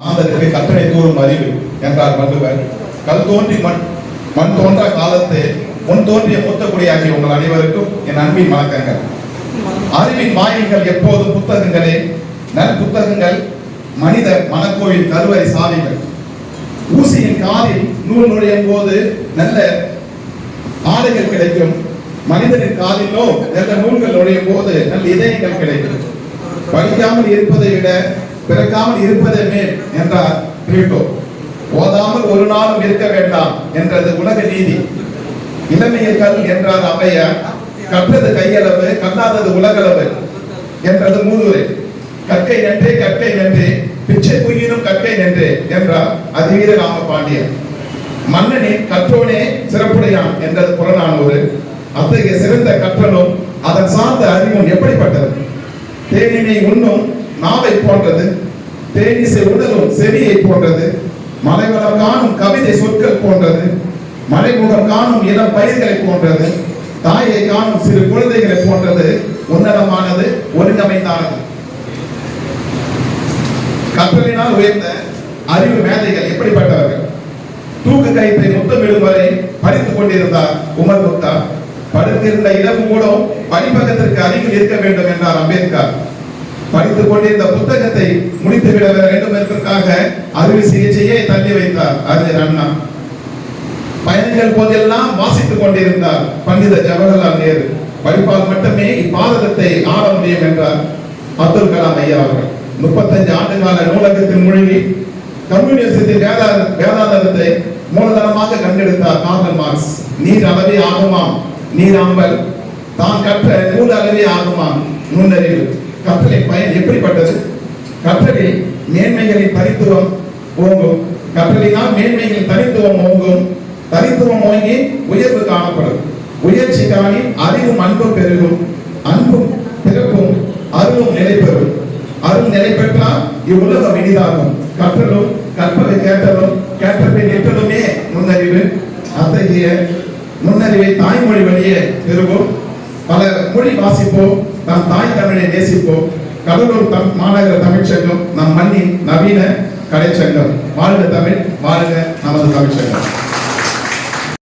அதற்கு கற்றனை கூறும் அறிவு என்றார் வள்ளுவர். கல் தோன்றி மண் தோன்ற காலத்து முன் தோன்றிய மூத்தக்குடியாகிய உங்கள் அனைவருக்கும் என் அன்பின் வணக்கங்கள். அறிவின் வாயில்கள் எப்போதும் புத்தகங்களே. நல் புத்தகங்கள் மனித மனக்கோவில் கருவறை சாவிகள். ஊசியின் காலில் நூல் நுழையும் போது நல்ல ஆடைகள் கிடைக்கும். மனிதனின் காலிலோ நல்ல நூல்கள் நுழையும் போது நல்ல இதயங்கள் கிடைக்கும். படிக்காமல் இருப்பதை விட பிறக்காமல் இருப்பதே மேல் என்றார் பிளேட்டோ. ஓதாமல் ஒரு நாளும் இருக்க வேண்டாம் என்றது உலக நீதி. இளமையில் கல் என்றார் ஔவையார். கற்றது கையளவு, கல்லாதது உலகளவு என்றது மூதுரை. கற்கை நன்றே கற்கை நன்றே, பிச்சை புயினும் கற்கை நன்றே என்றார் அதிவீர ராமபாண்டியன். மன்னனின் கற்றோனே சிறப்புடையான் என்றது புறநானூறு. அத்தகைய சிறந்த கற்றலும் அதன் சார்ந்த அறிவும் எப்படிப்பட்டது? தேனினை உண்ணும் நாவை போன்றது, தேனிசை உடலும் செவியை போன்றது, மலைவளம் காணும் கவிதை சொற்கள் போன்றது, மலைமுகம் காணும் இளம் பயிர்களை போன்றது, தாயை காணும் சிறு குழந்தைகளை போன்றது, உன்னதமானது, ஒருங்கமைந்தானது. கற்றலினால் உயர்ந்த அறிவு மேதைகள் எப்படிப்பட்டவர்கள்? தூக்கு கயிற்றை முத்தமிடும் வரை படித்துக் கொண்டிருந்தார் உமர் குப்தா. படுத்திருந்த இடம் கூட படிப்பகத்திற்கு அருகில் இருக்க வேண்டும் என்றார் அம்பேத்கர். படித்துக் கொண்டிருந்த புத்தகத்தை முடித்துவிட வேண்டும் என்பதற்காக அறுவை சிகிச்சையை தள்ளி வைத்தார் அறிஞர் அண்ணா. பயணங்கள் போதெல்லாம் வாசித்துக் கொண்டிருந்தார் பண்டித ஜவஹர்லால் நேரு. படிப்பால் மட்டுமே இப்பாரதத்தை ஆள முடியும் என்றார் அப்துல் கலாம் ஐயா அவர்கள். 35 ஆண்டு கால நூலகத்தின் மூழ்கி கம்யூனிஸ்டத்தின் வேதாந்தத்தை மூலதனமாக கண்டெடுத்தார் கார்ல் மார்க்ஸ். நீர் அளவே ஆகுமாம் நீராம்பல், தான் கற்ற நூல் அளவே ஆகுமாம் நுண்ணறிவு. கற்றலின் பயன் எப்படிப்பட்டது? கற்றலில் மேன்மைகளின் தனித்துவம் ஓங்கும். கற்றலினால் மேன்மைகளின் தனித்துவம் ஓங்கும். தனித்துவம் ஓங்கி உயர்வு காணப்படும். உயர்ச்சி காணி அறிவும் அன்பும் பெருகும். அன்பும் பிறப்பும் அருளும் நிலை பெறும். அருள் நிலை பெற்றால் இவ்வுலகம் இனிதாகும். கற்றலும் கற்பவை கேட்டலும் கேட்டபின் நிற்றலுமே நுண்ணறிவு. அத்தகைய நுண்ணறிவை தாய்மொழி வழியே பெறுவோம். பல மொழி வாசிப்போம். நம் தாய் தமிழை நேசிப்போம். கடலூர் மாநகர தமிழ்ச்சங்கம் நம் மண்ணின் நவீன கலைச்சங்கம். வாழ்க தமிழ், வாழ்க நமது தமிழ்ச்சங்கம்.